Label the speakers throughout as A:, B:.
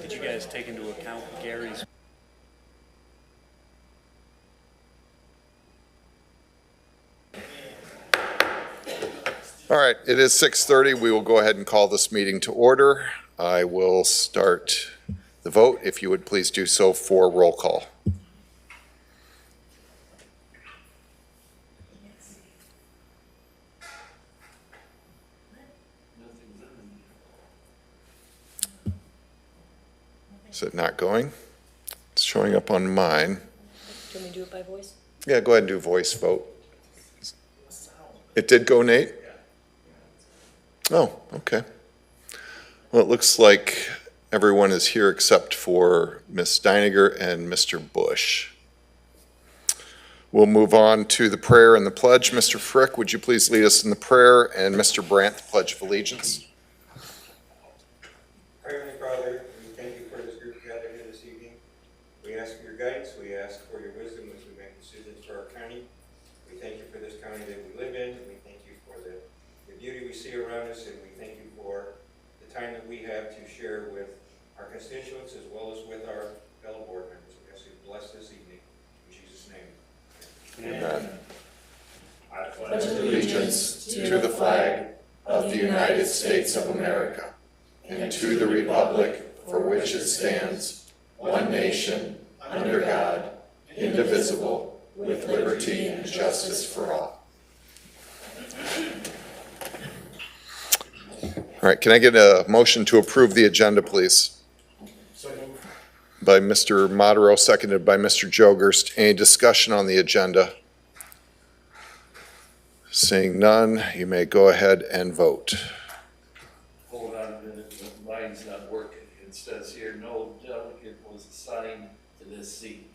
A: Did you guys take into account Gary's?
B: All right, it is 6:30. We will go ahead and call this meeting to order. I will start the vote. If you would please do so for roll call. Is it not going? It's showing up on mine.
C: Can we do it by voice?
B: Yeah, go ahead and do voice vote. It did go, Nate? Oh, okay. Well, it looks like everyone is here except for Ms. Steiniger and Mr. Bush. We'll move on to the prayer and the pledge. Mr. Frick, would you please lead us in the prayer, and Mr. Brandt, the Pledge of Allegiance?
D: Heavenly Father, we thank you for this group gathered here this evening. We ask for your guidance. We ask for your wisdom as we make decisions for our county. We thank you for this county that we live in. We thank you for the beauty we see around us, and we thank you for the time that we have to share with our constituents as well as with our fellow board members. We ask you to bless this evening. In Jesus' name.
B: Amen.
E: I pledge allegiance to the flag of the United States of America and to the republic for which it stands, one nation, under God, indivisible, with liberty and justice for all.
B: All right, can I get a motion to approve the agenda, please? By Mr. Modero, seconded by Mr. Jogerst. Any discussion on the agenda? Seeing none, you may go ahead and vote.
F: Hold on a minute, the line's not working. It says here, no delegate was assigned to this seat.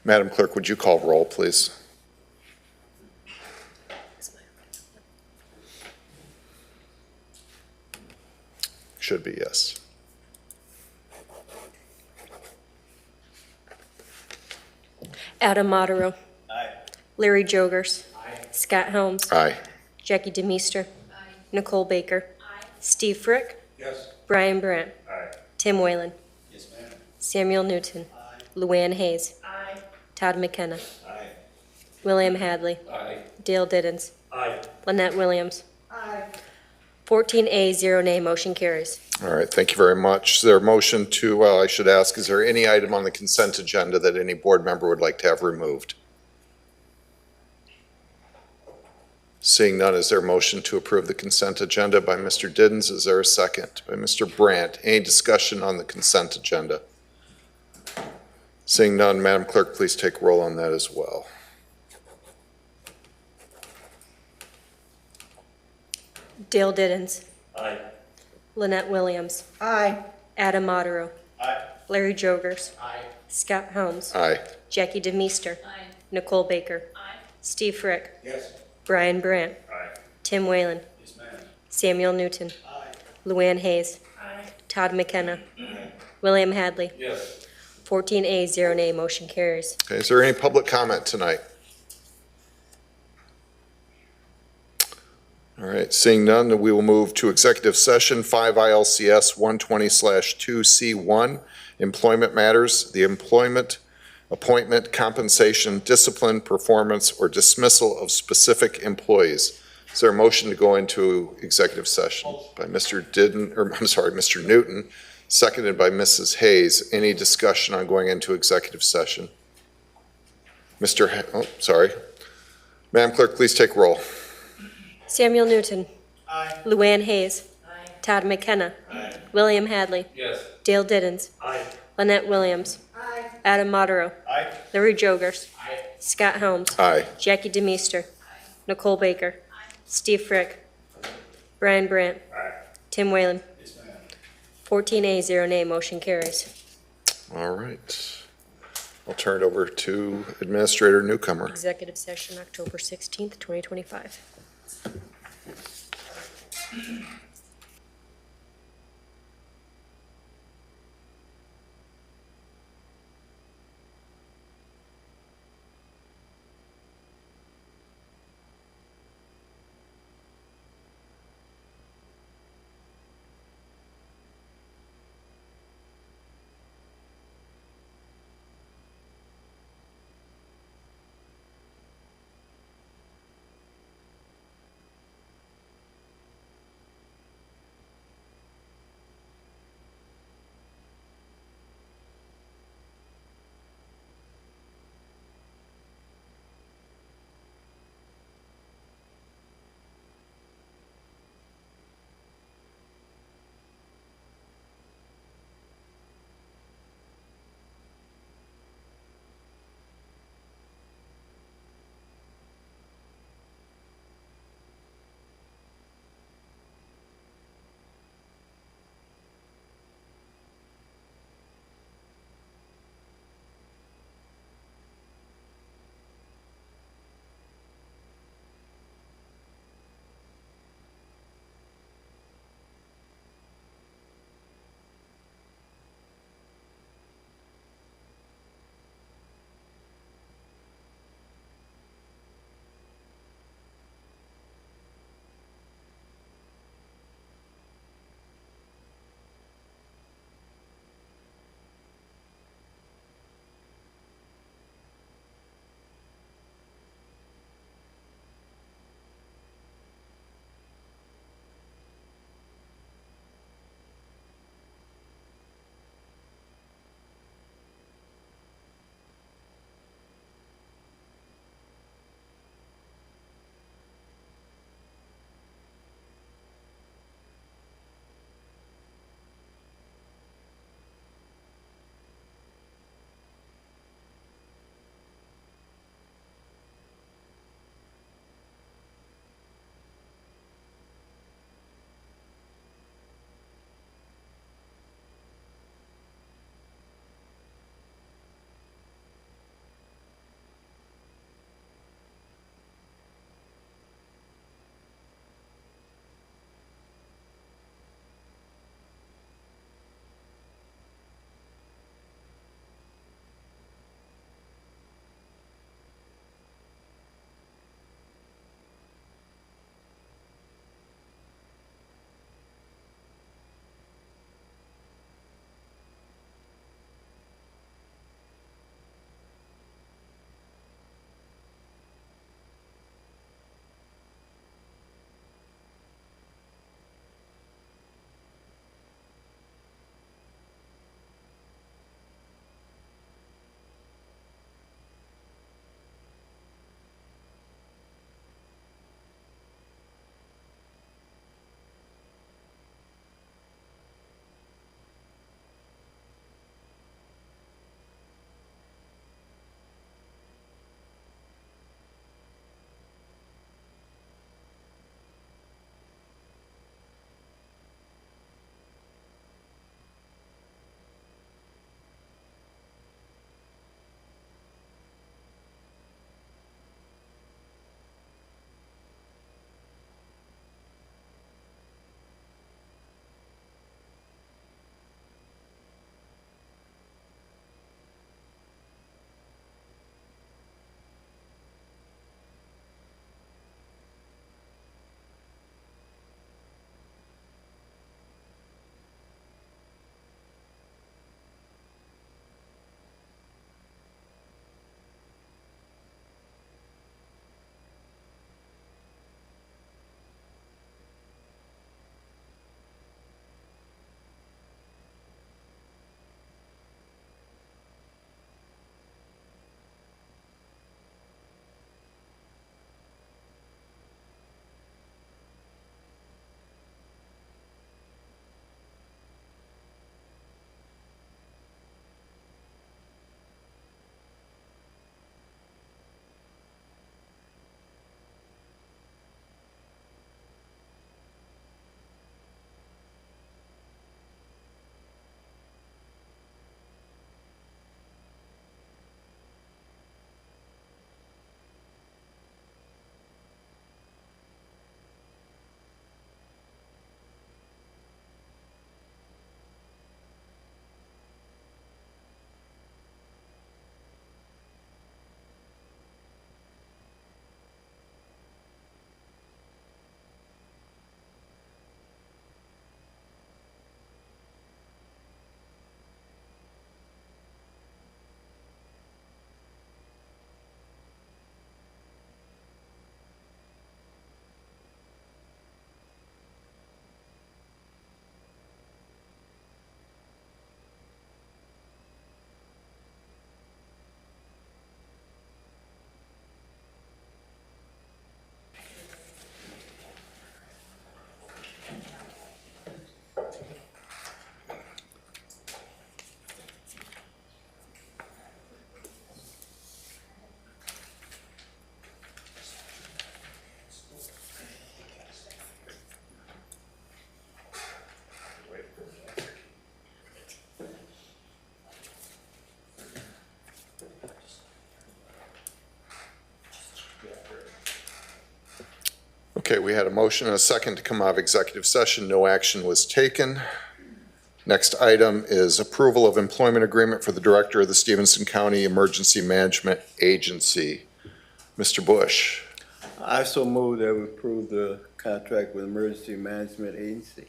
B: Madam Clerk, would you call roll, please? Should be yes.
C: Adam Modero.
A: Aye.
C: Larry Jogers. Scott Helms.
B: Aye.
C: Jackie DeMeester. Nicole Baker. Steve Frick.
D: Yes.
C: Brian Brandt.
F: Aye.
C: Tim Whalen.
D: Yes, ma'am.
C: Samuel Newton. Luann Hayes. Todd McKenna.
D: Aye.
C: William Hadley.
F: Aye.
C: Dale Diddens.
F: Aye.
C: Lynette Williams. 14A, 0 nay, motion carries.
B: All right, thank you very much. Is there a motion to, well, I should ask, is there any item on the consent agenda that any board member would like to have removed? Seeing none, is there a motion to approve the consent agenda by Mr. Diddens? Is there a second? By Mr. Brandt. Any discussion on the consent agenda? Seeing none, Madam Clerk, please take roll on that as well.
C: Dale Diddens.
F: Aye.
C: Lynette Williams.
G: Aye.
C: Adam Modero.
D: Aye.
C: Larry Jogers.
D: Aye.
C: Scott Helms.
B: Aye.
C: Jackie DeMeester. Nicole Baker. Steve Frick.
D: Yes.
C: Brian Brandt.
F: Aye.
C: Tim Whalen.
D: Yes, ma'am.
C: Samuel Newton.
D: Aye.
C: Luann Hayes. Todd McKenna. William Hadley.
F: Yes.
C: 14A, 0 nay, motion carries.
B: Okay, is there any public comment tonight? All right, seeing none, we will move to executive session 5 ILCS 120/2C1, employment matters, the employment, appointment, compensation, discipline, performance, or dismissal of specific employees. Is there a motion to go into executive session by Mr. Mr. Newton, seconded by Mrs. Hayes? Any discussion on going into executive session? Madam Clerk, please take roll.
C: Samuel Newton.
D: Aye.
C: Luann Hayes. Todd McKenna. William Hadley.
F: Yes.
C: Dale Diddens.
F: Aye.
C: Lynette Williams. Adam Modero.
D: Aye.
C: Larry Jogers. Scott Helms.
B: Aye.
C: Jackie DeMeester. Nicole Baker. Steve Frick. Brian Brandt. Tim Whalen.
D: Yes, ma'am.
C: 14A, 0 nay, motion carries.
B: All right. I'll turn it over to Administrator Newcomer.
C: Executive session, October 16th, 2025.
B: Okay, we had a motion and a second to come out of executive session. No action was taken. Next item is approval of employment agreement for the director of the Stephenson County Emergency Management Agency. Mr. Bush.
G: I so move that we approve the contract with Emergency Management Agency.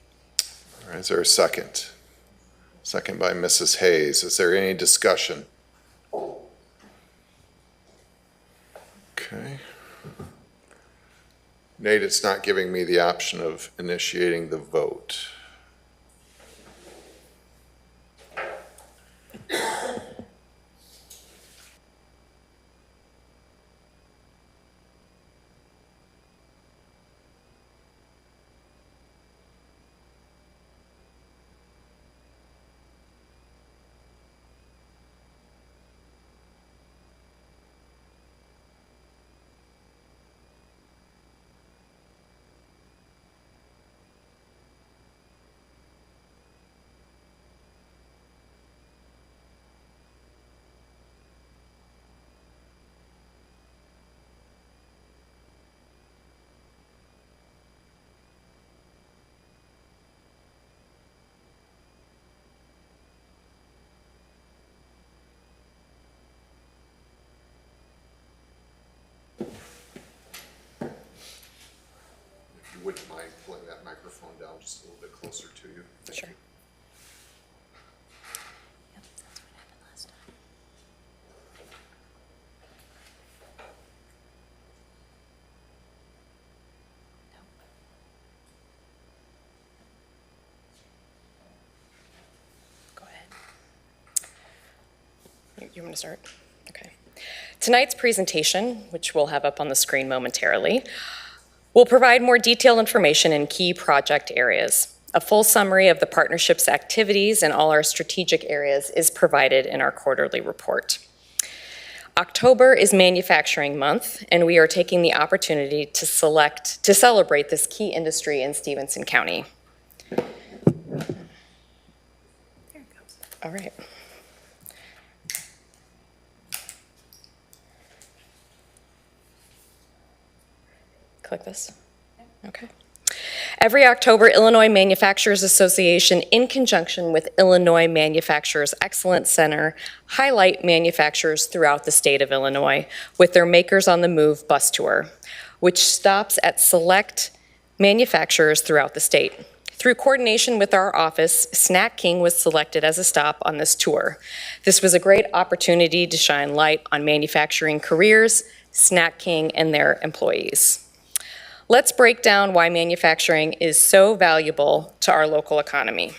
B: All right, is there a second? Second by Mrs. Hayes. Is there any discussion? Okay. Nate, it's not giving me the option of initiating the vote. If you wouldn't mind pulling that microphone down just a little bit closer to you. Thank
H: Sure.
B: you.
H: Yep, that's what happened last time. Go ahead. You want me to start? Okay. Tonight's presentation, which we'll have up on the screen momentarily, will provide more detailed information in key project areas. A full summary of the partnership's activities in all our strategic areas is provided in our quarterly report. October is Manufacturing Month, and we are taking the opportunity to celebrate this key industry in Stephenson County. There it goes. All right. Click this. Okay. Every October, Illinois Manufacturers Association, in conjunction with Illinois Manufacturers Excellence Center, highlight manufacturers throughout the state of Illinois with their Makers on the Move bus tour, which stops at select manufacturers throughout the state. Through coordination with our office, Snack King was selected as a stop on this tour. This was a great opportunity to shine light on manufacturing careers, Snack King, and their employees. Let's break down why manufacturing is so valuable to our local economy.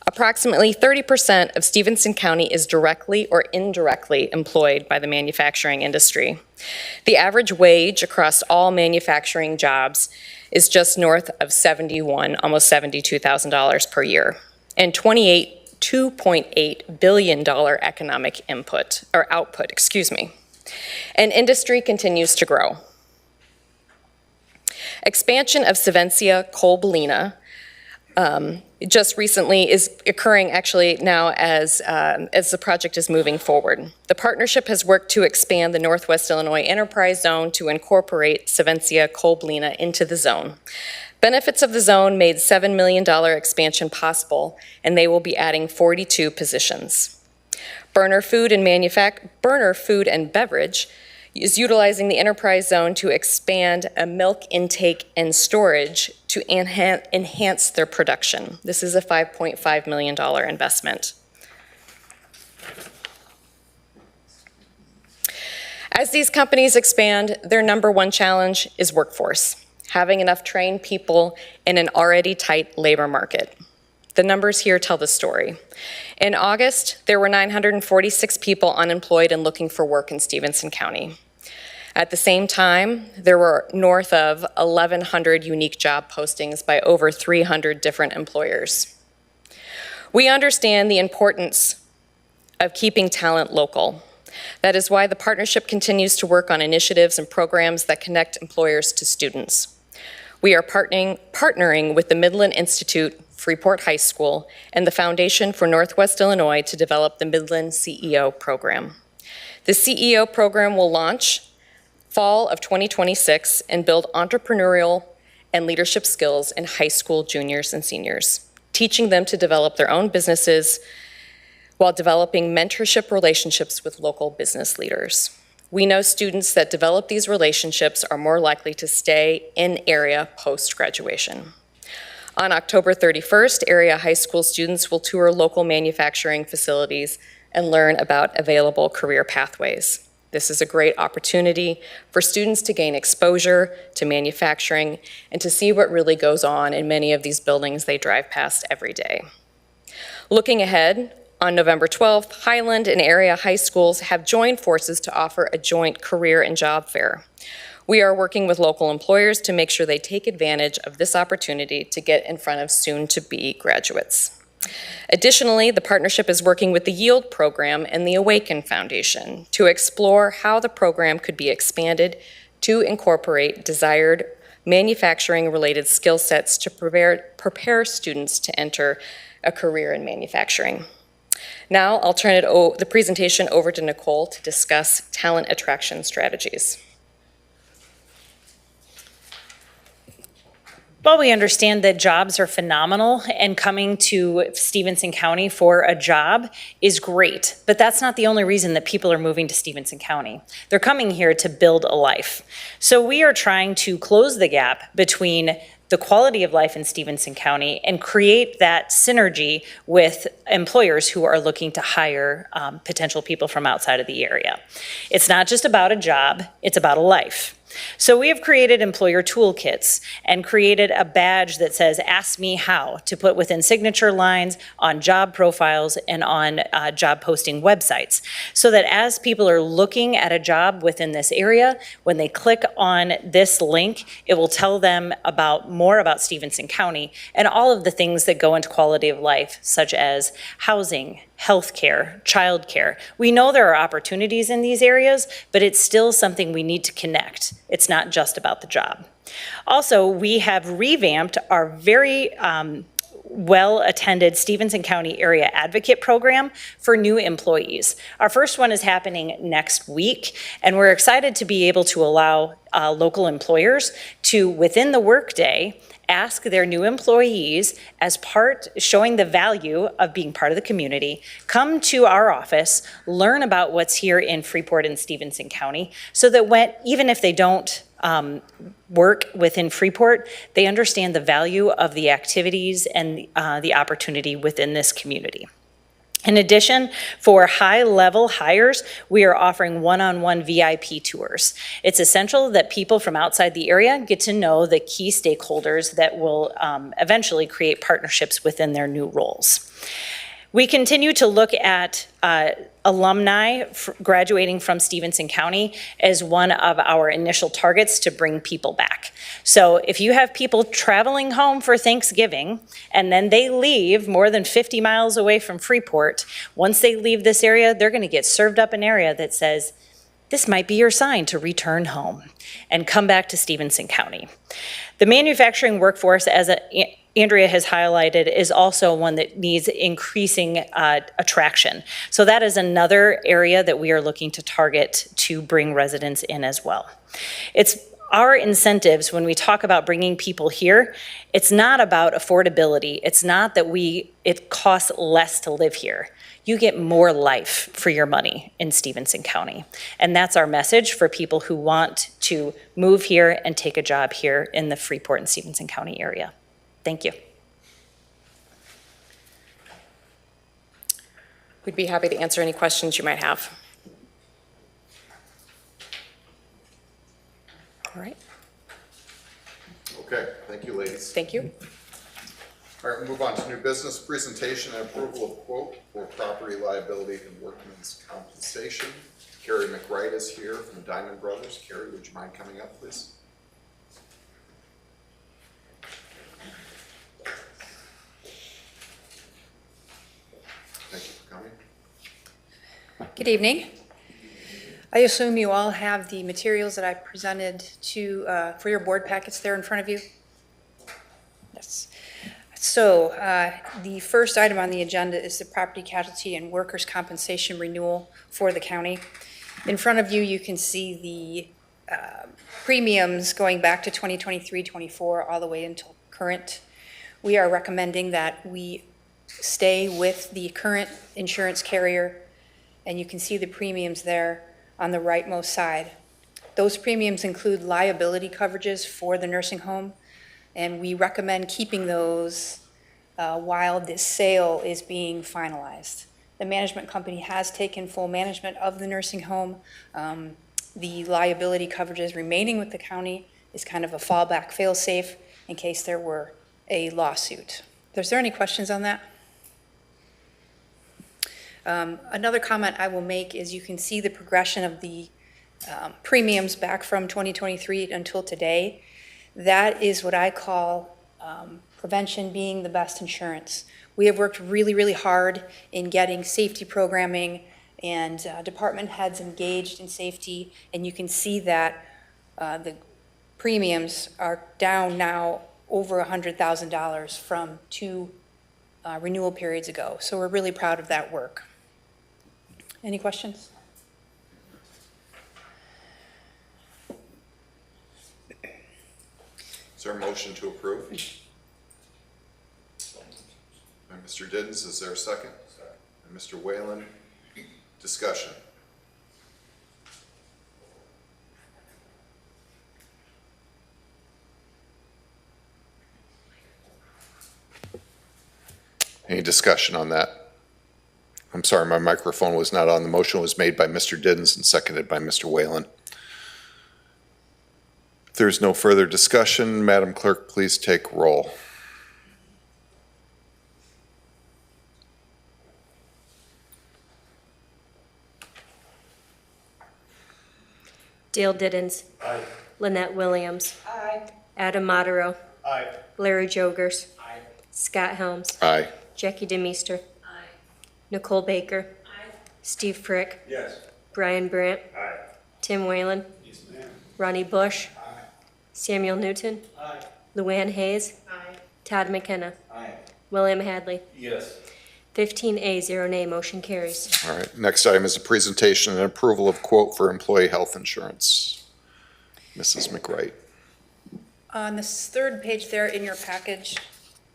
H: Approximately 30% of Stephenson County is directly or indirectly employed by the manufacturing industry. The average wage across all manufacturing jobs is just north of almost $72,000 per year, and $2.8 billion economic output. And industry continues to grow. Expansion of Stephenson Coal Blina just recently is occurring actually now as the project is moving forward. The partnership has worked to expand the Northwest Illinois Enterprise Zone to incorporate Stephenson Coal Blina into the zone. Benefits of the zone made $7 million expansion possible, and they will be adding 42 positions. Burner Food and Beverage is utilizing the enterprise zone to expand a milk intake and storage to enhance their production. This is a $5.5 million investment. As these companies expand, their number one challenge is workforce, having enough trained people in an already tight labor market. The numbers here tell the story. In August, there were 946 people unemployed and looking for work in Stephenson County. At the same time, there were north of 1,100 unique job postings by over 300 different employers. We understand the importance of keeping talent local. That is why the partnership continues to work on initiatives and programs that connect employers to students. We are partnering with the Midland Institute, Freeport High School, and the Foundation for Northwest Illinois to develop the Midland CEO program. The CEO program will launch fall of 2026 and build entrepreneurial and leadership skills in high school juniors and seniors, teaching them to develop their own businesses while developing mentorship relationships with local business leaders. We know students that develop these relationships are more likely to stay in area post-graduation. On October 31st, area high school students will tour local manufacturing facilities and learn about available career pathways. This is a great opportunity for students to gain exposure to manufacturing and to see what really goes on in many of these buildings they drive past every day. Looking ahead, on November 12th, Highland and area high schools have joined forces to offer a joint career and job fair. We are working with local employers to make sure they take advantage of this opportunity to get in front of soon-to-be graduates. Additionally, the partnership is working with the Yield Program and the Awaken Foundation to explore how the program could be expanded to incorporate desired manufacturing-related skill sets to prepare students to enter a career in manufacturing. Now I'll turn the presentation over to Nicole to discuss talent attraction strategies.
I: Well, we understand that jobs are phenomenal, and coming to Stephenson County for a job is great, but that's not the only reason that people are moving to Stephenson County. They're coming here to build a life. So we are trying to close the gap between the quality of life in Stephenson County and create that synergy with employers who are looking to hire potential people from outside of the area. It's not just about a job, it's about a life. So we have created employer toolkits and created a badge that says, "Ask me how," to put within signature lines, on job profiles, and on job posting websites. So that as people are looking at a job within this area, when they click on this link, it will tell them more about Stephenson County and all of the things that go into quality of life, such as housing, healthcare, childcare. We know there are opportunities in these areas, but it's still something we need to connect. It's not just about the job. Also, we have revamped our very well-attended Stephenson County Area Advocate Program for new employees. Our first one is happening next week, and we're excited to be able to allow local employers to, within the workday, ask their new employees, showing the value of being part of the community, come to our office, learn about what's here in Freeport and Stephenson County, so that even if they don't work within Freeport, they understand the value of the activities and the opportunity within this community. In addition, for high-level hires, we are offering one-on-one VIP tours. It's essential that people from outside the area get to know the key stakeholders that will eventually create partnerships within their new roles. We continue to look at alumni graduating from Stephenson County as one of our initial targets to bring people back. So if you have people traveling home for Thanksgiving and then they leave more than 50 miles away from Freeport, once they leave this area, they're going to get served up an area that says, this might be your sign to return home and come back to Stephenson County. The manufacturing workforce, as Andrea has highlighted, is also one that needs increasing attraction. So that is another area that we are looking to target to bring residents in as well. It's our incentives when we talk about bringing people here, it's not about affordability. It's not that it costs less to live here. You get more life for your money in Stephenson County. And that's our message for people who want to move here and take a job here in the Freeport and Stephenson County area. Thank you.
H: We'd be happy to answer any questions you might have. All right.
B: Okay, thank you, ladies.
H: Thank you.
B: All right, we'll move on to new business, presentation and approval of quote for property liability and workman's compensation. Carrie McWright is here from Diamond Brothers. Carrie, would you mind coming up, please? Thank you for coming.
J: Good evening. I assume you all have the materials that I presented for your board packets there in front of you? Yes. So the first item on the agenda is the property casualty and workers' compensation renewal for the county. In front of you, you can see premiums going back to 2023, 24, all the way until current. We are recommending that we stay with the current insurance carrier, and you can see the premiums there on the rightmost side. Those premiums include liability coverages for the nursing home, and we recommend keeping those while this sale is being finalized. The management company has taken full management of the nursing home. The liability coverages remaining with the county is kind of a fallback fail-safe in case there were a lawsuit. Is there any questions on that? Another comment I will make is you can see the progression of the premiums back from 2023 until today. That is what I call prevention being the best insurance. We have worked really, really hard in getting safety programming and department heads engaged in safety, and you can see that the premiums are down now over $100,000 from 2 renewal periods ago. So we're really proud of that work. Any questions?
B: Is there a motion to approve? By Mr. Diddens, is there a second? And Mr. Whalen, discussion. Any discussion on that? I'm sorry, my microphone was not on. The motion was made by Mr. Diddens and seconded by Mr. Whalen. If there's no further discussion, Madam Clerk, please take roll.
C: Dale Diddens.
F: Aye.
C: Lynette Williams.
J: Aye.
C: Adam Modero.
F: Aye.
C: Larry Jogers.
F: Aye.
C: Scott Helms.
B: Aye.
C: Jackie DeMeester. Nicole Baker. Steve Frick.
D: Yes.
C: Brian Brandt.
D: Aye.
C: Tim Whalen.
F: Yes, ma'am.
C: Ronnie Bush. Samuel Newton.
F: Aye.
C: Luann Hayes. Todd McKenna.
D: Aye.
C: William Hadley.
F: Yes.
C: 15A, 0 nay, motion carries.
B: All right, next item is a presentation and approval of quote for employee health insurance. Mrs. McWright.
J: On this third page there in your package,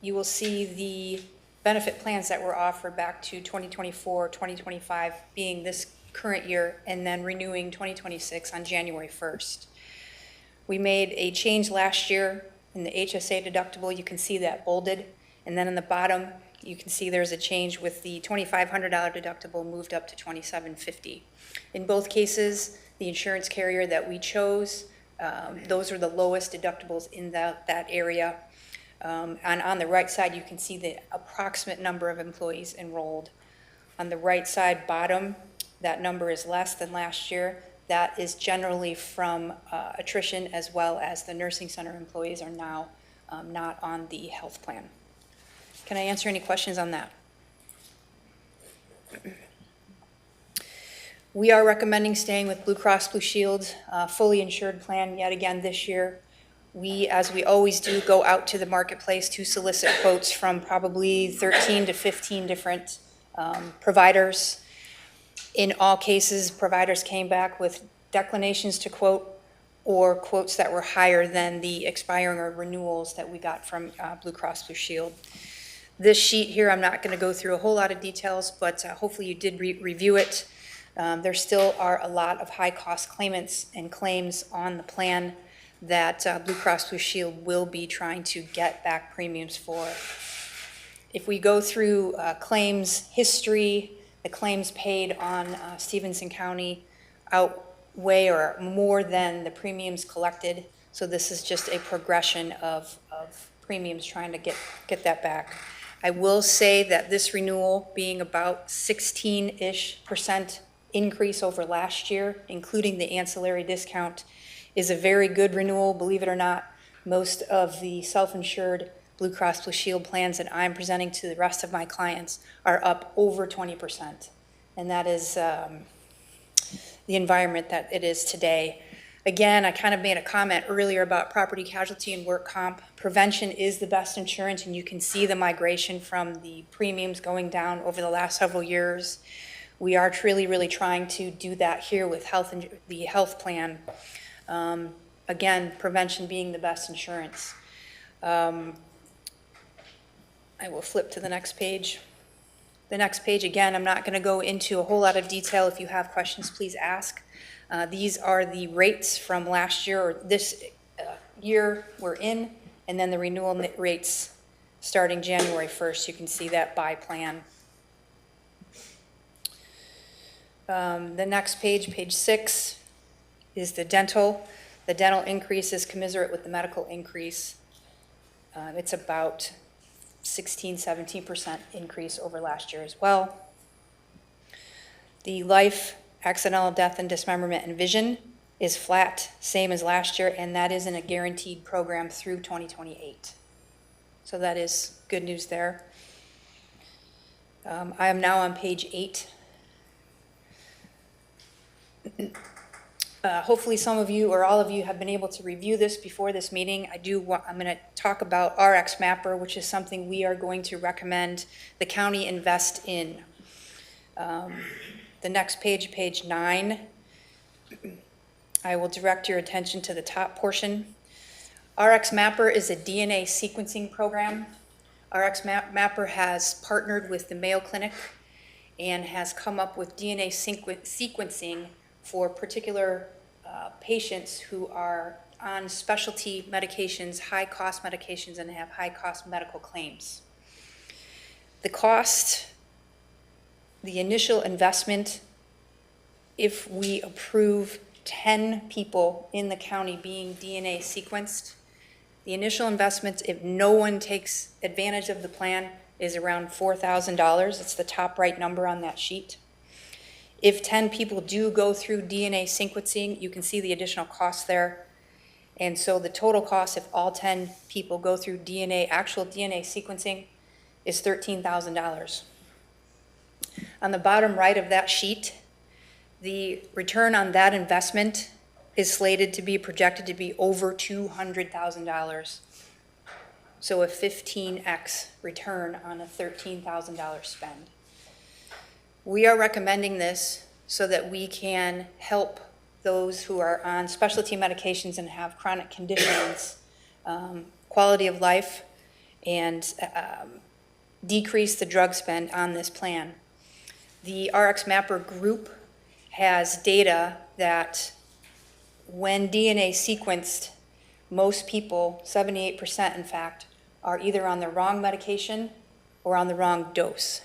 J: you will see the benefit plans that were offered back to 2024, 2025 being this current year, and then renewing 2026 on January 1st. We made a change last year in the HSA deductible. You can see that bolded. And then in the bottom, you can see there's a change with the $2,500 deductible moved up to $2,750. In both cases, the insurance carrier that we chose, those are the lowest deductibles in that area. And on the right side, you can see the approximate number of employees enrolled. On the right side bottom, that number is less than last year. That is generally from attrition, as well as the nursing center employees are now not on the health plan. Can I answer any questions on that? We are recommending staying with Blue Cross Blue Shield, fully insured plan yet again this year. We, as we always do, go out to the marketplace to solicit quotes from probably 13 to 15 different providers. In all cases, providers came back with declinations to quote or quotes that were higher than the expiring or renewals that we got from Blue Cross Blue Shield. This sheet here, I'm not going to go through a whole lot of details, but hopefully you did review it. There still are a lot of high-cost claimants and claims on the plan that Blue Cross Blue Shield will be trying to get back premiums for. If we go through claims history, the claims paid on Stephenson County outweigh or more than the premiums collected. So this is just a progression of premiums trying to get that back. I will say that this renewal being about 16-ish% increase over last year, including the ancillary discount, is a very good renewal, believe it or not. Most of the self-insured Blue Cross Blue Shield plans that I'm presenting to the rest of my clients are up over 20%. And that is the environment that it is today. Again, I kind of made a comment earlier about property casualty and work comp. Prevention is the best insurance, and you can see the migration from the premiums going down over the last several years. We are really trying to do that here with the health plan. Again, prevention being the best insurance. I will flip to the next page. The next page, again, I'm not going to go into a whole lot of detail. If you have questions, please ask. These are the rates from last year, or this year we're in, and then the renewal rates starting January 1st. You can see that by plan. The next page, page 6, is the dental. The dental increase is commensurate with the medical increase. It's about 16-17% increase over last year as well. The life, accidental death and dismemberment and vision is flat, same as last year, and that is in a guaranteed program through 2028. So that is good news there. I am now on page 8. Hopefully some of you or all of you have been able to review this before this meeting. I'm going to talk about RX Mapper, which is something we are going to recommend the county invest in. The next page, page 9, I will direct your attention to the top portion. RX Mapper is a DNA sequencing program. RX Mapper has partnered with the Mayo Clinic and has come up with DNA sequencing for particular patients who are on specialty medications, high-cost medications, and have high-cost medical claims. The cost, the initial investment, if we approve 10 people in the county being DNA sequenced, the initial investment, if no one takes advantage of the plan, is around $4,000. It's the top right number on that sheet. If 10 people do go through DNA sequencing, you can see the additional cost there. And so the total cost, if all 10 people go through actual DNA sequencing, is $13,000. On the bottom right of that sheet, the return on that investment is slated to be projected to be over $200,000. So a 15x return on a $13,000 spend. We are recommending this so that we can help those who are on specialty medications and have chronic conditions, quality of life, and decrease the drug spend on this plan. The RX Mapper group has data that when DNA sequenced, most people, 78% in fact, are either on the wrong medication or on the wrong dose.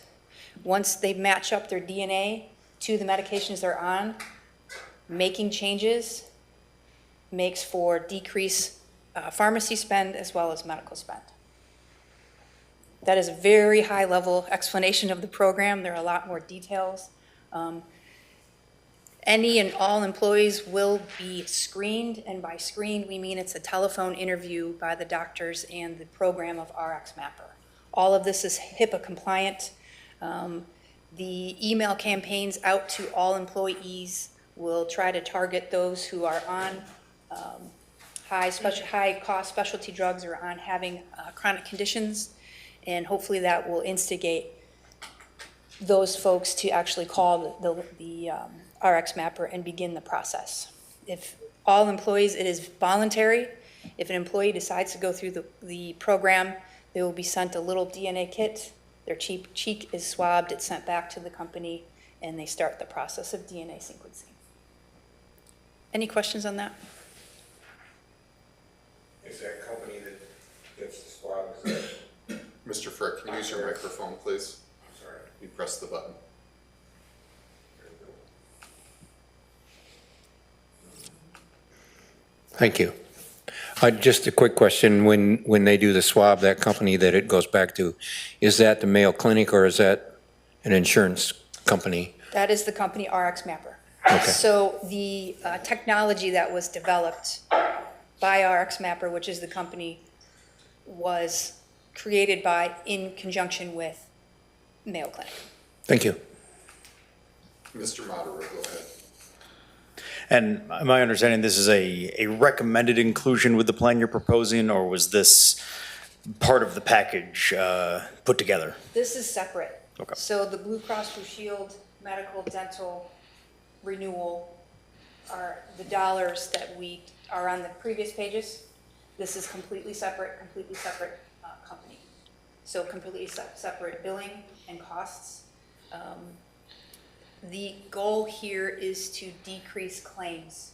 J: Once they match up their DNA to the medications they're on, making changes makes for decreased pharmacy spend as well as medical spend. That is a very high-level explanation of the program. There are a lot more details. Any and all employees will be screened, and by screened, we mean it's a telephone interview by the doctors and the program of RX Mapper. All of this is HIPAA compliant. The email campaigns out to all employees will try to target those who are on high-cost specialty drugs or on having chronic conditions, and hopefully that will instigate those folks to actually call the RX Mapper and begin the process. If all employees, it is voluntary. If an employee decides to go through the program, they will be sent a little DNA kit. Their cheek is swabbed, it's sent back to the company, and they start the process of DNA sequencing. Any questions on that?
D: Is that company that gives the swab, is that,
B: Mr. Frick, can you use your microphone, please?
D: I'm sorry.
B: You press the button.
D: There we go.
K: Thank you. Just a quick question. When they do the swab, that company that it goes back to, is that the Mayo Clinic or is that an insurance company?
J: That is the company RX Mapper.
K: Okay.
J: So the technology that was developed by RX Mapper, which is the company, was created in conjunction with Mayo Clinic.
K: Thank you.
B: Mr. Moderer, go ahead.
L: And my understanding, this is a recommended inclusion with the plan you're proposing, or was this part of the package put together?
J: This is separate.
L: Okay.
J: So the Blue Cross Blue Shield medical dental renewal are the dollars that we are on the previous pages. This is completely separate company. So completely separate billing and costs. The goal here is to decrease claims.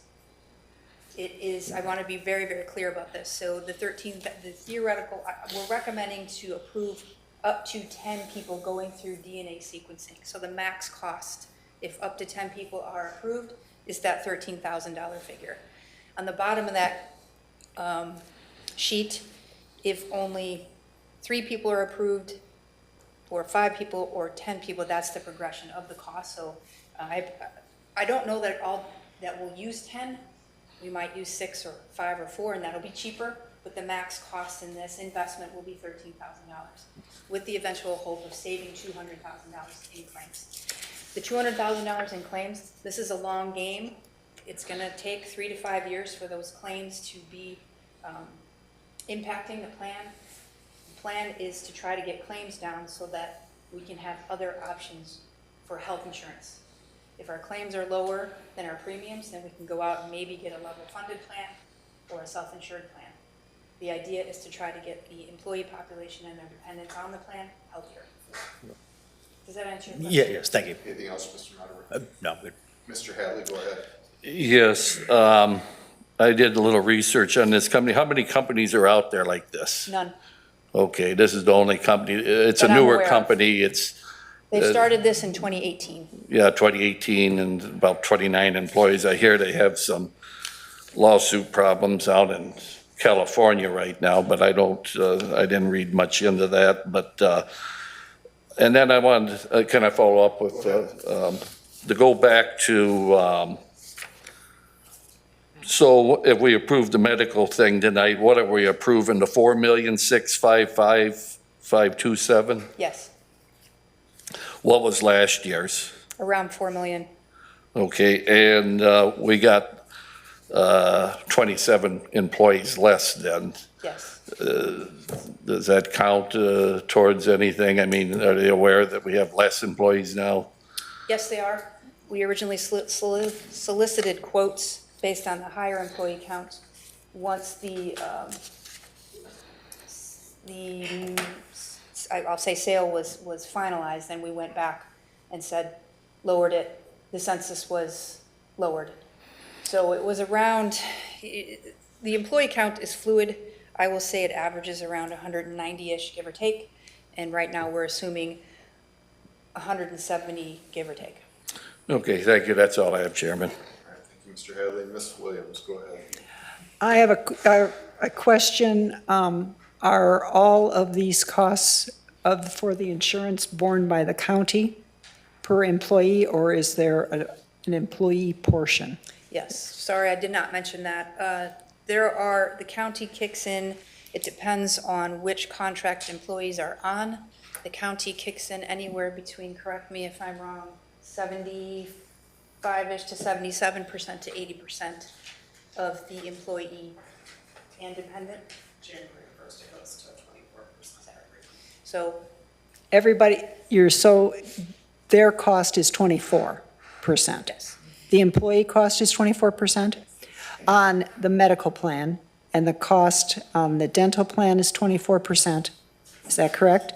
J: It is, I want to be very, very clear about this. So the theoretical, we're recommending to approve up to 10 people going through DNA sequencing. So the max cost, if up to 10 people are approved, is that $13,000 figure. On the bottom of that sheet, if only 3 people are approved, or 5 people, or 10 people, that's the progression of the cost. So I don't know that that we'll use 10. We might use 6 or 5 or 4, and that'll be cheaper, but the max cost in this investment will be $13,000, with the eventual hope of saving $200,000 in claims. The $200,000 in claims, this is a long game. It's gonna take 3 to 5 years for those claims to be impacting the plan. The plan is to try to get claims down so that we can have other options for health insurance. If our claims are lower than our premiums, then we can go out and maybe get a level funded plan or a self-insured plan. The idea is to try to get the employee population and their dependents on the plan healthier. Does that answer your question?
L: Yeah, yes, thank you.
B: Anything else, Mr. Moderate?
L: No, good.
B: Mr. Hadley, go ahead.
F: Yes, I did a little research on this company. How many companies are out there like this?
J: None.
F: Okay, this is the only company. It's a
J: That I'm
F: newer
J: aware of.
F: company.
J: They started this in 2018.
F: Yeah, 2018, and about 29 employees. I hear they have some lawsuit problems out in California right now, but I didn't read much into that. But, and then I wanted, can I follow up with, to go back to, so if we approve the medical thing tonight, what are we approving, the 4,655,527?
J: Yes,
F: What was last year's?
J: around 4 million.
F: Okay, and we got 27 employees less then.
J: Yes.
F: Does that count towards anything? I mean, are they aware that we have less employees now?
J: Yes, they are. We originally solicited quotes based on the higher employee count. Once I'll say sale was finalized, then we went back and said, lowered it. The census was lowered. So it was around, the employee count is fluid. I will say it averages around 190-ish, give or take. And right now we're assuming 170, give or take.
F: Okay, thank you. That's all I have, Chairman.
B: All right, thank you, Mr. Hadley. Ms. Williams, go ahead.
M: I have a question. Are all of these costs for the insurance borne by the county per employee, or is there an employee portion?
J: Yes, sorry, I did not mention that. The county kicks in, it depends on which contract employees are on. The county kicks in anywhere between, correct me if I'm wrong, 75-ish to 77% to 80% of the employee and dependent.
N: January 1st, it goes to 24%.
J: So
M: their cost is 24%?
J: yes,
M: The employee cost is 24%? On the medical plan, and the cost on the dental plan is 24%? Is that correct?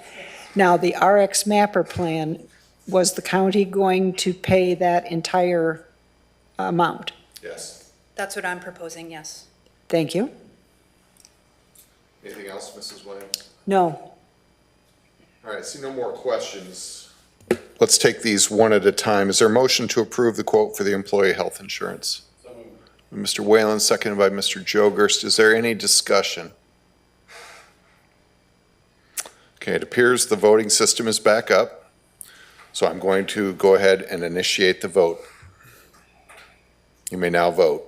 M: Now, the RX Mapper plan, was the county going to pay that entire amount?
B: Yes.
J: that's what I'm proposing, yes.
M: Thank you.
B: Anything else, Mrs. Williams?
M: No.
B: All right, see no more questions. Let's take these one at a time. Is there a motion to approve the quote for the employee health insurance? Mr. Whalen, seconded by Mr. Jogerst. Is there any discussion? Okay, it appears the voting system is back up, so I'm going to go ahead and initiate the vote. You may now vote.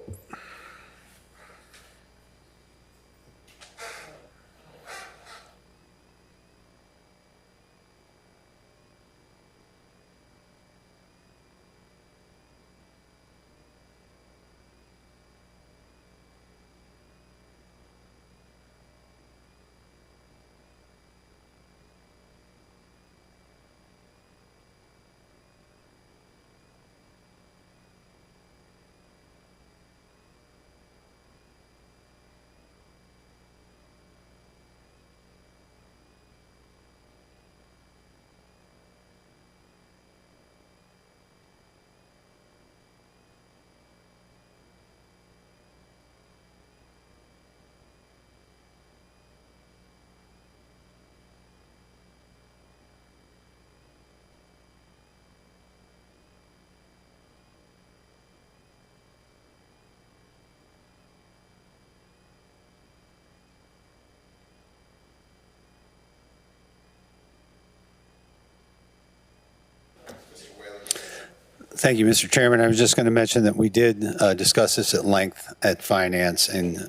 O: Thank you, Mr. Chairman. I was just going to mention that we did discuss this at length at Finance, and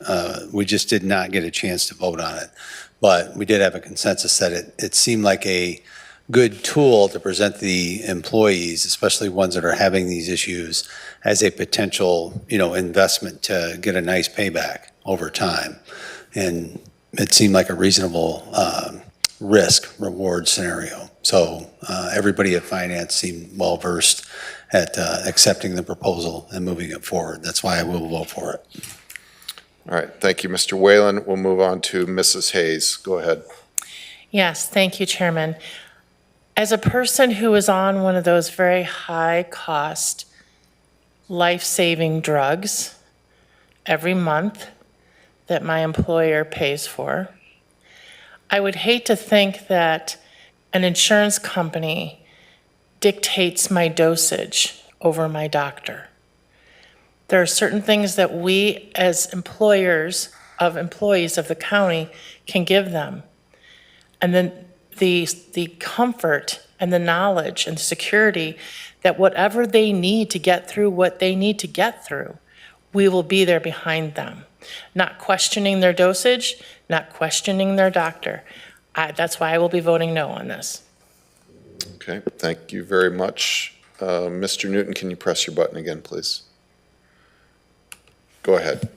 O: we just did not get a chance to vote on it. But we did have a consensus that it seemed like a good tool to present the employees, especially ones that are having these issues, as a potential, investment to get a nice payback over time. And it seemed like a reasonable risk reward scenario. So everybody at Finance seemed well versed at accepting the proposal and moving it forward. That's why I will vote for it.
B: All right, thank you, Mr. Whalen. We'll move on to Mrs. Hayes. Go ahead.
N: Yes, thank you, Chairman. As a person who is on one of those very high-cost, life-saving drugs every month that my employer pays for, I would hate to think that an insurance company dictates my dosage over my doctor. There are certain things that we as employees of the county can give them. And then the comfort and the knowledge and the security that whatever they need to get through what they need to get through, we will be there behind them. Not questioning their dosage, not questioning their doctor. That's why I will be voting no on this.
B: Okay, thank you very much. Mr. Newton, can you press your button again, please? Go ahead.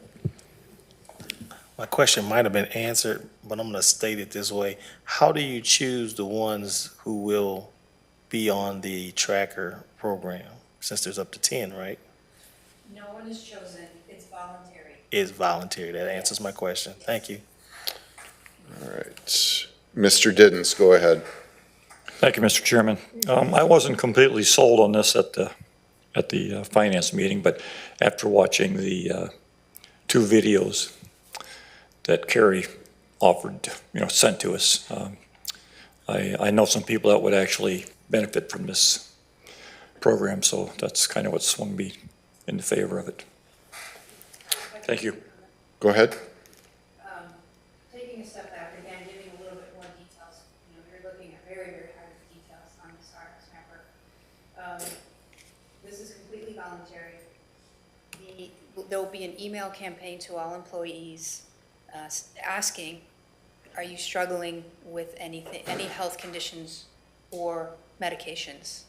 P: My question might have been answered, but I'm going to state it this way. How do you choose the ones who will be on the tracker program? Since there's up to 10, right?
J: No one is chosen. It's voluntary.
P: It's voluntary. That answers my question. Thank you.
B: All right. Mr. Diddens, go ahead.
Q: Thank you, Mr. Chairman. I wasn't completely sold on this at the finance meeting, but after watching the 2 videos that Carrie offered, sent to us, I know some people that would actually benefit from this program, so that's kind of what swung me in favor of it. Thank you.
B: Go ahead.
J: Taking a step back, again, giving a little bit more details. You're looking at very, very high details on this RX mapper. This is completely voluntary. There'll be an email campaign to all employees asking, are you struggling with any health conditions or medications?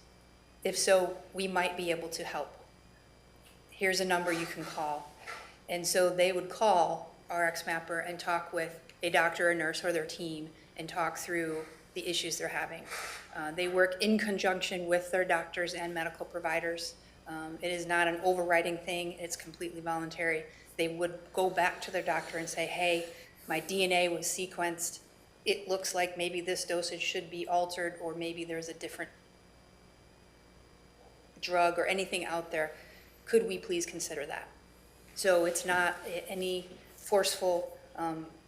J: If so, we might be able to help. Here's a number you can call. And so they would call RX Mapper and talk with a doctor, a nurse, or their team and talk through the issues they're having. They work in conjunction with their doctors and medical providers. It is not an overriding thing. It's completely voluntary. They would go back to their doctor and say, hey, my DNA was sequenced. It looks like maybe this dosage should be altered, or maybe there's a different drug or anything out there. Could we please consider that? So it's not any forceful.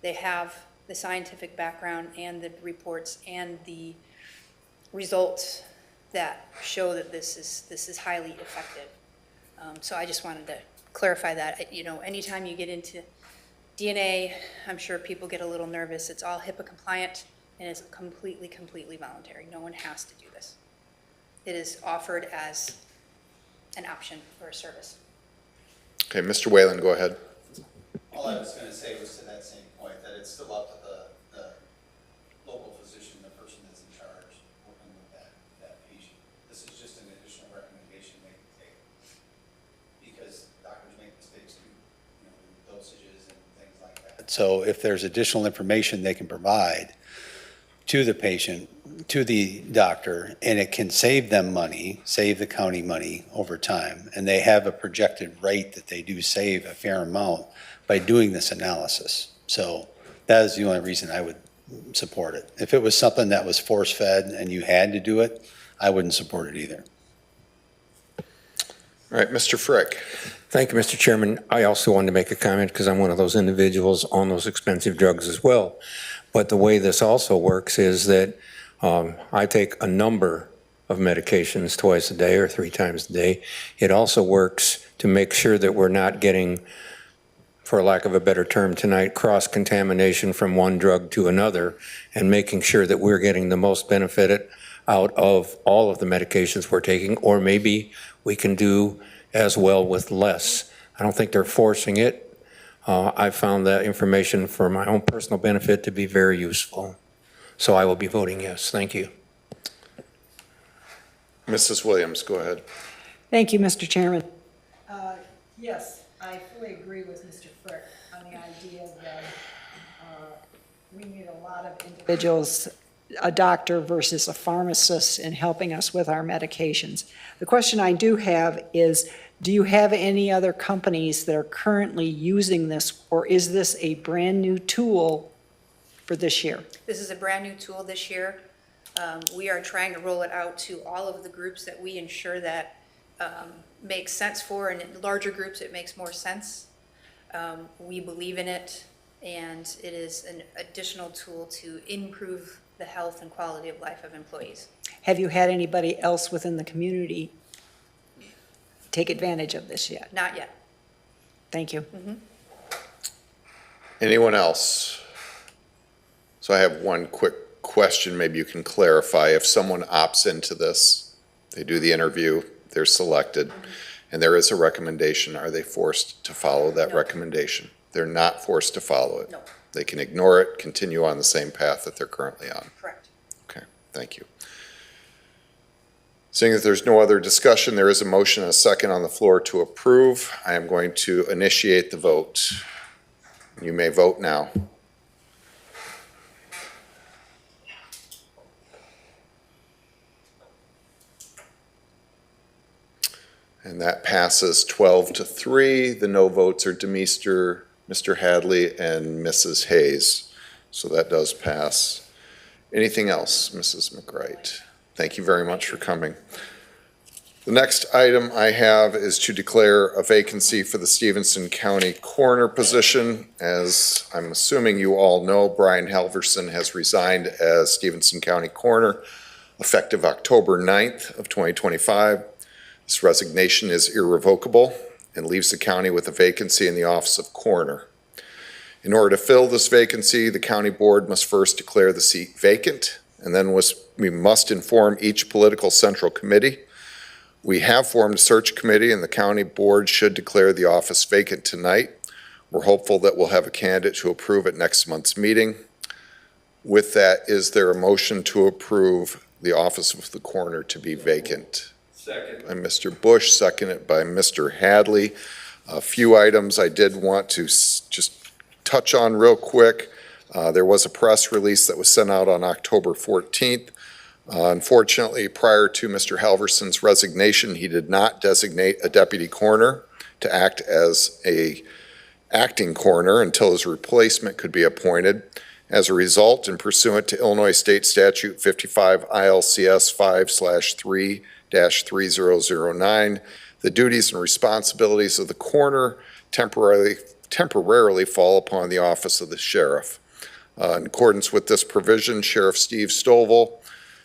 J: They have the scientific background and the reports and the results that show that this is highly effective. So I just wanted to clarify that. Anytime you get into DNA, I'm sure people get a little nervous. It's all HIPAA compliant and it's completely, completely voluntary. No one has to do this. It is offered as an option or a service.
B: Okay, Mr. Whalen, go ahead.
R: All I was going to say was to that same point, that it's still up to the local physician, the person that's in charge, working with that patient. This is just an additional recommendation they can take, because doctors make mistakes too, dosages and things like that.
O: So if there's additional information they can provide to the patient, to the doctor, and it can save them money, save the county money over time, and they have a projected rate that they do save a fair amount by doing this analysis. So that is the only reason I would support it. If it was something that was force-fed and you had to do it, I wouldn't support it either.
B: All right, Mr. Frick.
K: Thank you, Mr. Chairman. I also wanted to make a comment because I'm one of those individuals on those expensive drugs as well. But the way this also works is that I take a number of medications twice a day or 3 times a day. It also works to make sure that we're not getting, for lack of a better term tonight, cross-contamination from one drug to another, and making sure that we're getting the most benefit out of all of the medications we're taking, or maybe we can do as well with less. I don't think they're forcing it. I found that information for my own personal benefit to be very useful. So I will be voting yes. Thank you.
B: Mrs. Williams, go ahead.
M: Thank you, Mr. Chairman. Yes, I fully agree with Mr. Frick on the idea that we need a lot of individuals, a doctor versus a pharmacist, in helping us with our medications. The question I do have is, do you have any other companies that are currently using this, or is this a brand-new tool for this year?
J: This is a brand-new tool this year. We are trying to roll it out to all of the groups that we ensure that makes sense for, and in larger groups it makes more sense. We believe in it, and it is an additional tool to improve the health and quality of life of employees.
M: Have you had anybody else within the community take advantage of this yet?
J: Not yet.
M: Thank you.
B: Anyone else? So I have one quick question, maybe you can clarify. If someone opts into this, they do the interview, they're selected, and there is a recommendation, are they forced to follow that recommendation? They're not forced to follow it?
J: No.
B: They can ignore it, continue on the same path that they're currently on?
J: Correct.
B: Okay, thank you. Seeing that there's no other discussion, there is a motion and a second on the floor to approve. I am going to initiate the vote. You may vote now. And that passes 12-3. The no votes are Demeester, Mr. Hadley, and Mrs. Hayes. So that does pass. Anything else, Mrs. McWright? Thank you very much for coming. The next item I have is to declare a vacancy for the Stephenson County Coroner position. As I'm assuming you all know, Brian Halverson has resigned as Stephenson County Coroner effective October 9th of 2025. This resignation is irrevocable and leaves the county with a vacancy in the office of coroner. In order to fill this vacancy, the county board must first declare the seat vacant, and then we must inform each political central committee. We have formed a search committee, and the county board should declare the office vacant tonight. We're hopeful that we'll have a candidate to approve at next month's meeting. With that, is there a motion to approve the office of the coroner to be vacant? Second. By Mr. Bush, seconded by Mr. Hadley. A few items I did want to just touch on real quick. There was a press release that was sent out on October 14th. Unfortunately, prior to Mr. Halverson's resignation, he did not designate a deputy coroner to act as a acting coroner until his replacement could be appointed. As a result, and pursuant to Illinois State Statute 55 ILCS 5/3-3009, the duties and responsibilities of the coroner temporarily fall upon the office of the sheriff. In accordance with this provision, Sheriff Steve Stovall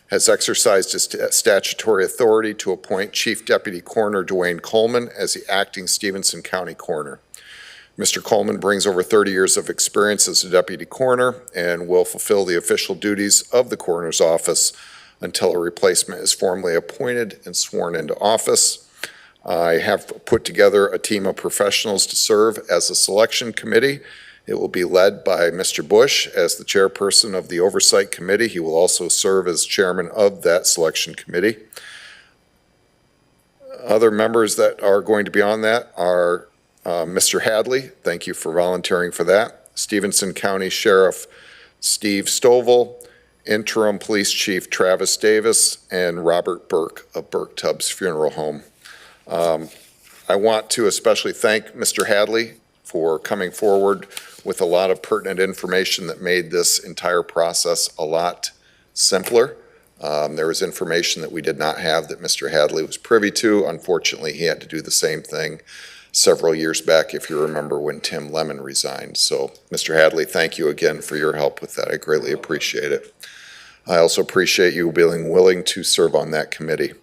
B: has exercised his statutory authority to appoint Chief Deputy Coroner Dwayne Coleman as the acting Stephenson County Coroner. Mr. Coleman brings over 30 years of experience as a deputy coroner and will fulfill the official duties of the coroner's office until a replacement is formally appointed and sworn into office. I have put together a team of professionals to serve as a selection committee. It will be led by Mr. Bush as the chairperson of the Oversight Committee. He will also serve as chairman of that selection committee. Other members that are going to be on that are Mr. Hadley, thank you for volunteering for that. Stephenson County Sheriff Steve Stovall, Interim Police Chief Travis Davis, and Robert Burke of Burke Tubbs Funeral Home. I want to especially thank Mr. Hadley for coming forward with a lot of pertinent information that made this entire process a lot simpler. There was information that we did not have that Mr. Hadley was privy to. Unfortunately, he had to do the same thing several years back, if you remember, when Tim Lemon resigned. So, Mr. Hadley, thank you again for your help with that. I greatly appreciate it. I also appreciate you being willing to serve on that committee.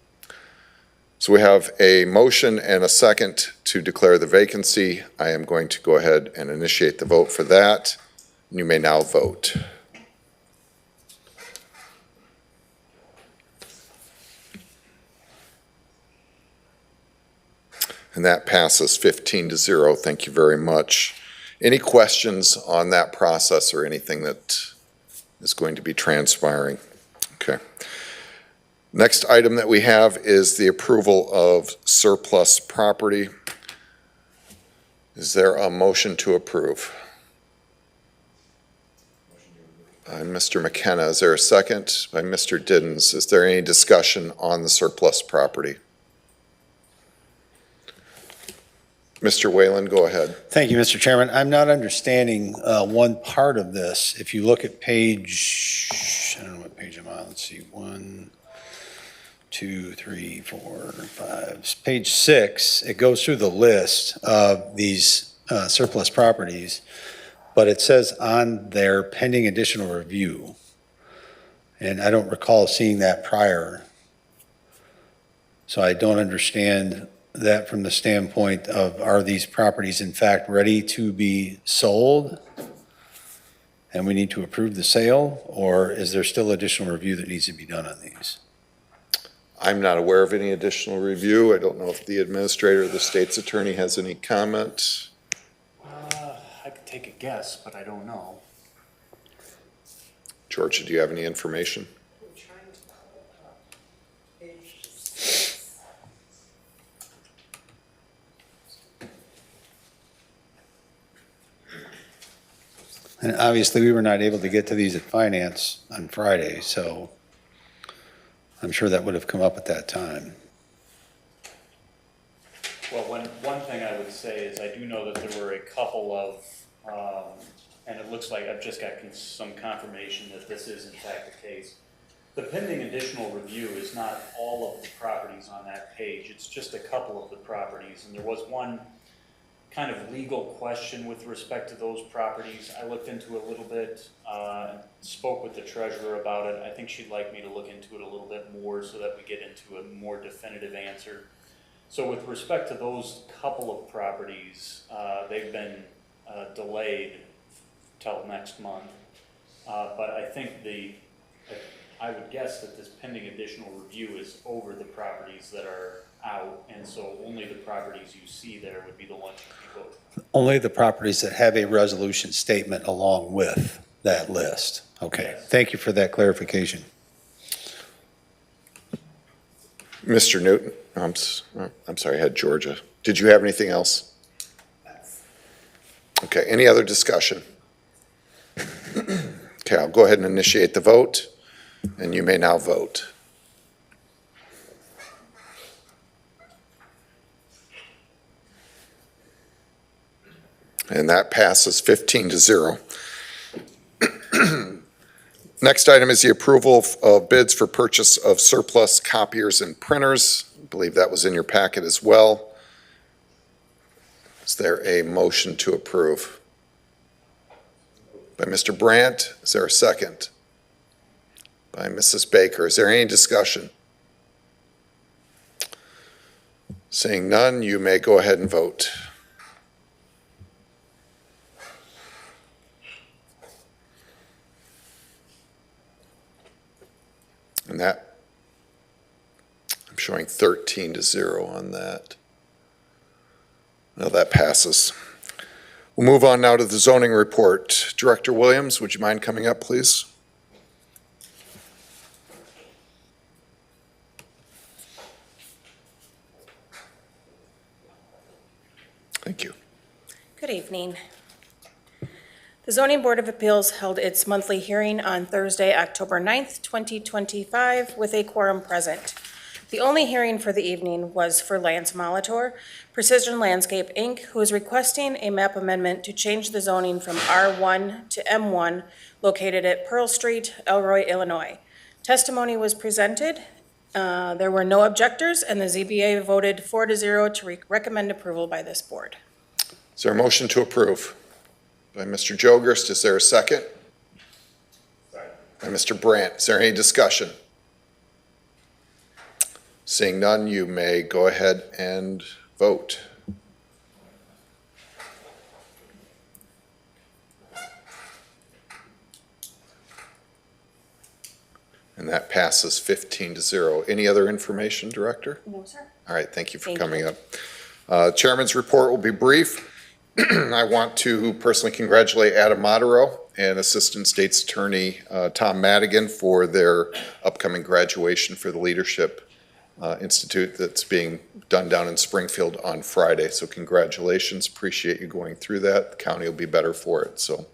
B: So we have a motion and a second to declare the vacancy. I am going to go ahead and initiate the vote for that. You may now vote. And that passes 15-0. Thank you very much. Any questions on that process or anything that is going to be transpiring? Okay. Next item that we have is the approval of surplus property. Is there a motion to approve? By Mr. McKenna. Is there a second? By Mr. Diddens. Is there any discussion on the surplus property? Mr. Whalen, go ahead.
O: Thank you, Mr. Chairman. I'm not understanding one part of this. If you look at page, I don't know what page I'm on. Let's see, 1, 2, 3, 4, 5. Page 6, it goes through the list of these surplus properties, but it says on there pending additional review. And I don't recall seeing that prior. So I don't understand that from the standpoint of, are these properties in fact ready to be sold and we need to approve the sale, or is there still additional review that needs to be done on these?
B: I'm not aware of any additional review. I don't know if the administrator or the state's attorney has any comment.
L: I could take a guess, but I don't know.
B: Georgia, do you have any information?
O: And obviously, we were not able to get to these at finance on Friday, so I'm sure that would have come up at that time.
S: Well, one thing I would say is I do know that there were a couple of, and it looks like I've just got some confirmation that this is in fact the case. The pending additional review is not all of the properties on that page. It's just a couple of the properties. And there was one kind of legal question with respect to those properties. I looked into it a little bit, spoke with the treasurer about it. I think she'd like me to look into it a little bit more so that we get into a more definitive answer. So with respect to those couple of properties, they've been delayed till next month. But I think I would guess that this pending additional review is over the properties that are out, and so only the properties you see there would be the ones you vote.
O: Only the properties that have a resolution statement along with that list. Okay, thank you for that clarification.
B: Mr. Newton, I'm sorry, I had Georgia. Did you have anything else? Okay, any other discussion? Okay, I'll go ahead and initiate the vote, and you may now vote. And that passes 15-0. Next item is the approval of bids for purchase of surplus copiers and printers. I believe that was in your packet as well. Is there a motion to approve? By Mr. Brandt, is there a second? By Mrs. Baker, is there any discussion? Seeing none, you may go ahead and vote. And that, I'm showing 13-0 on that. No, that passes. We'll move on now to the zoning report. Director Williams, would you mind coming up, please? Thank you.
T: Good evening. The Zoning Board of Appeals held its monthly hearing on Thursday, October 9th, 2025, with a quorum present. The only hearing for the evening was for Lance Molitor, Precision Landscape, Inc., who is requesting a map amendment to change the zoning from R1 to M1, located at Pearl Street, Elroy, Illinois. Testimony was presented. There were no objectors, and the ZBA voted 4-0 to recommend approval by this board.
B: Is there a motion to approve? By Mr. Jogerst, is there a second? By Mr. Brandt, is there any discussion? Seeing none, you may go ahead and vote. And that passes 15-0. Any other information, Director?
T: No, sir.
B: All right, thank you for coming up. Chairman's report will be brief. I want to personally congratulate Adam Modero and Assistant State's Attorney Tom Madigan for their upcoming graduation for the Leadership Institute that's being done down in Springfield on Friday. So congratulations, appreciate you going through that. The county will be better for it, so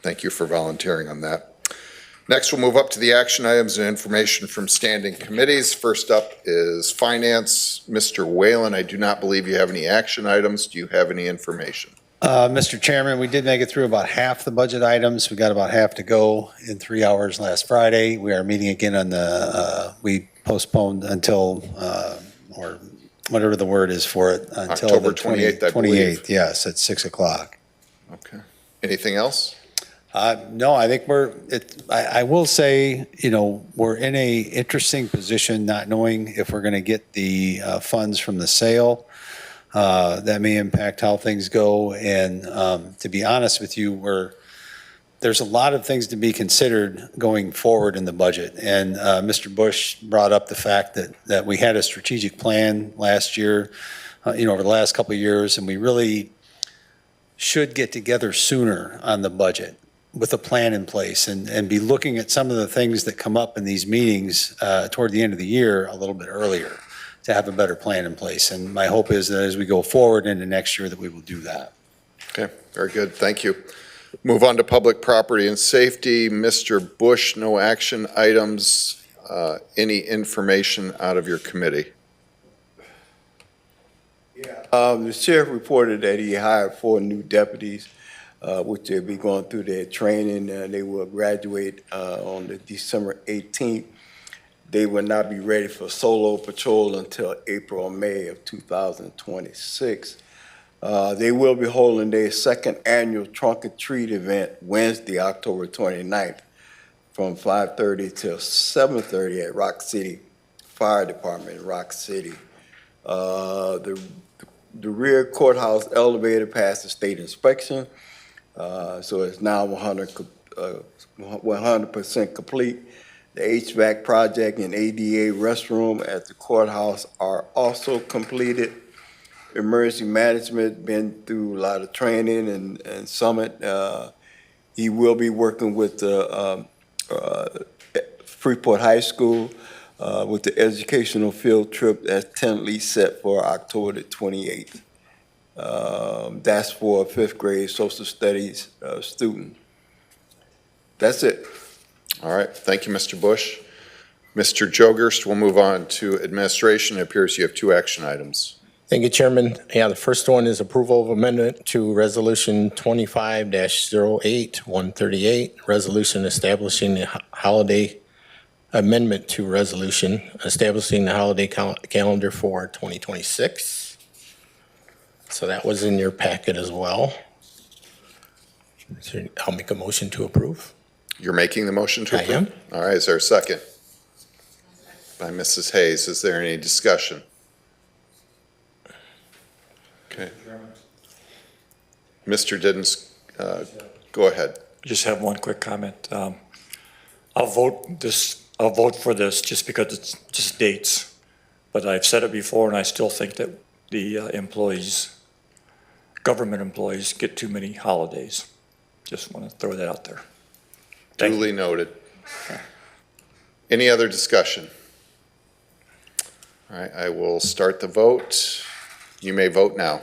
B: thank you for volunteering on that. Next, we'll move up to the action items and information from standing committees. First up is Finance. Mr. Whalen, I do not believe you have any action items. Do you have any information?
O: Mr. Chairman, we did make it through about half the budget items. We got about half to go in 3 hours last Friday. We are meeting again on the, we postponed until, or whatever the word is for it, until
B: October
O: the
B: 28th, I believe.
O: 28th, yes, at 6 o'clock.
B: Okay. Anything else?
O: No, I think I will say, we're in a interesting position not knowing if we're going to get the funds from the sale. That may impact how things go. And to be honest with you, there's a lot of things to be considered going forward in the budget. And Mr. Bush brought up the fact that we had a strategic plan last year, over the last couple of years, and we really should get together sooner on the budget with a plan in place and be looking at some of the things that come up in these meetings toward the end of the year a little bit earlier to have a better plan in place. And my hope is that as we go forward into next year that we will do that.
B: Okay, very good. Thank you. Move on to public property and safety. Mr. Bush, no action items. Any information out of your committee?
G: The sheriff reported that he hired 4 new deputies, which they'll be going through their training. They will graduate on December 18th. They will not be ready for solo patrol until April or May of 2026. They will be holding their second annual Trunk or Treat event Wednesday, October 29th, from 5:30 till 7:30 at Rock City Fire Department in Rock City. The rear courthouse elevator passed the state inspection, so it's now 100% complete. The HVAC project and ADA restroom at the courthouse are also completed. Emergency management been through a lot of training and summit. He will be working with the Freeport High School with the educational field trip that's tentatively set for October the 28th. That's for a 5th grade social studies student. That's it.
B: All right, thank you, Mr. Bush. Mr. Jogerst, we'll move on to administration. It appears you have 2 action items.
U: Thank you, Chairman. Yeah, the first one is approval of amendment to Resolution 25-08-138, resolution establishing the holiday amendment to resolution establishing the holiday calendar for 2026. So that was in your packet as well. So I'll make a motion to approve.
B: You're making the motion to approve?
U: I am.
B: All right, is there a second? By Mrs. Hayes. Is there any discussion? Okay. Mr. Diddens, go ahead.
Q: Just have one quick comment. I'll vote for this just because it's just dates. But I've said it before, and I still think that the employees, government employees, get too many holidays. Just want to throw that out there.
B: Duly noted. Any other discussion? All right, I will start the vote. You may vote now.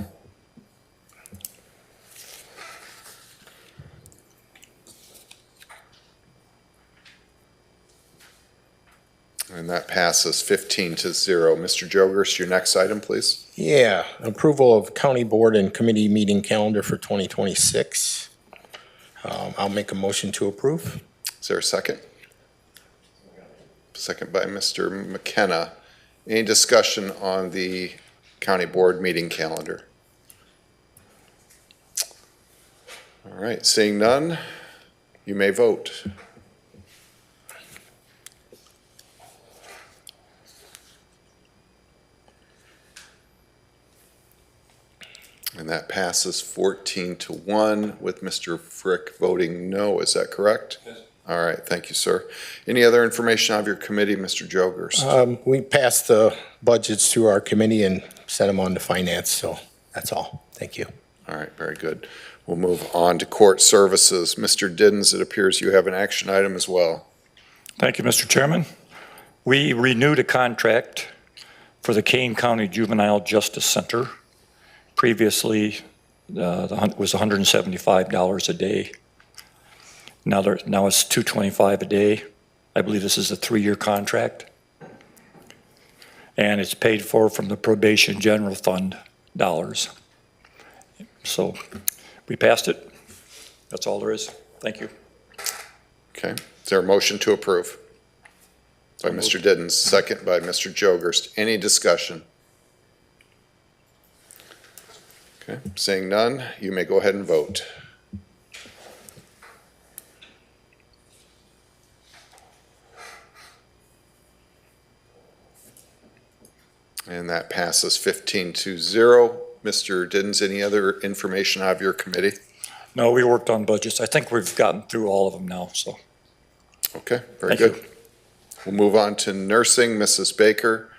B: And that passes 15-0. Mr. Jogers, your next item, please.
U: Yeah, approval of county board and committee meeting calendar for 2026. I'll make a motion to approve.
B: Is there a second? Second by Mr. McKenna. Any discussion on the county board meeting calendar? All right, seeing none, you may vote. And that passes 14-1 with Mr. Frick voting no. Is that correct? Yes. All right, thank you, sir. Any other information out of your committee, Mr. Jogers?
U: We passed the budgets to our committee and sent them on to finance, so That's all. Thank you.
B: All right, very good. We'll move on to court services. Mr. Diddens, it appears you have an action item as well.
Q: Thank you, Mr. Chairman. We renewed a contract for the Kane County Juvenile Justice Center. Previously, the hunt was $175 a day. Now it's $225 a day. I believe this is a 3-year contract. And it's paid for from the probation general fund dollars. So we passed it. That's all there is. Thank you.
B: Okay, is there a motion to approve? By Mr. Diddens, second by Mr. Jogerst. Any discussion? Okay, seeing none, you may go ahead and vote. And that passes 15-0. Mr. Diddens, any other information out of your committee?
Q: No, we worked on budgets. I think we've gotten through all of them now, so.
B: Okay, very
Q: Thank
B: good. We'll move on to nursing. Mrs. Baker,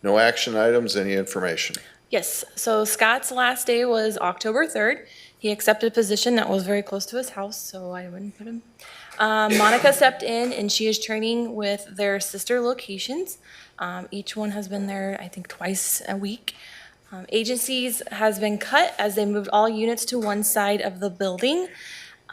B: no action items, any information?
T: Yes, so Scott's last day was October 3rd. He accepted a position that was very close to his house, so I wouldn't put him. Monica stepped in, and she is training with their sister locations. Each one has been there, I think, twice a week. Agencies has been cut as they moved all units to one side of the building.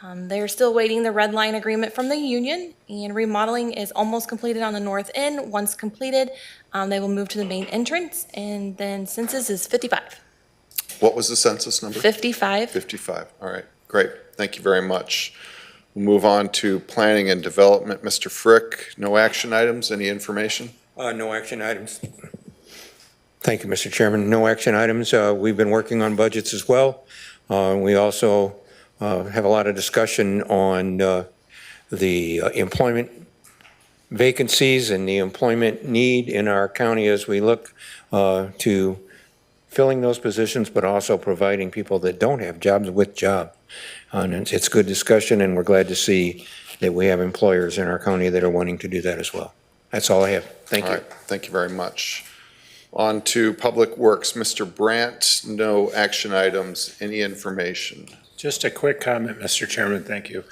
T: They're still waiting the red line agreement from the union, and remodeling is almost completed on the north end. Once completed, they will move to the main entrance, and then census is 55.
B: What was the census number?
T: 55.
B: 55, all right, great. Thank you very much. We'll move on to planning and development. Mr. Frick, no action items, any information?
K: No action items. Thank you, Mr. Chairman. No action items. We've been working on budgets as well. We also have a lot of discussion on the employment vacancies and the employment need in our county as we look to filling those positions, but also providing people that don't have jobs with jobs. And it's good discussion, and we're glad to see that we have employers in our county that are wanting to do that as well. That's all I have. Thank you.
B: All right, thank you very much. On to Public Works. Mr. Brandt, no action items, any information?
E: Just a quick comment, Mr. Chairman, thank you.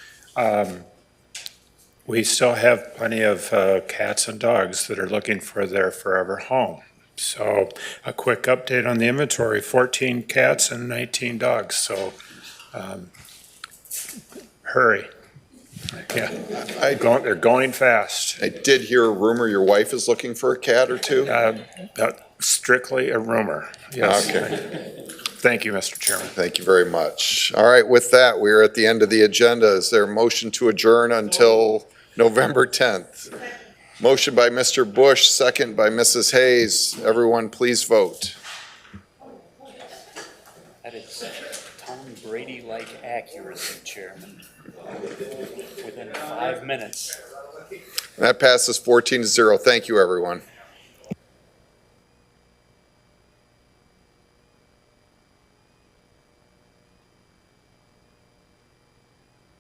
E: We still have plenty of cats and dogs that are looking for their forever home. So a quick update on the inventory, 14 cats and 19 dogs, so hurry. Yeah, they're going fast.
B: I did hear a rumor your wife is looking for a cat or two?
E: Strictly a rumor, yes.
B: Okay.
E: Thank you, Mr. Chairman.
B: Thank you very much. All right, with that, we are at the end of the agenda. Is there a motion to adjourn until November 10th? Motion by Mr. Bush, second by Mrs. Hayes. Everyone, please vote.
A: That is Tom Brady-like accuracy, Chairman. Within 5 minutes.
B: That passes 14-0. Thank you, everyone.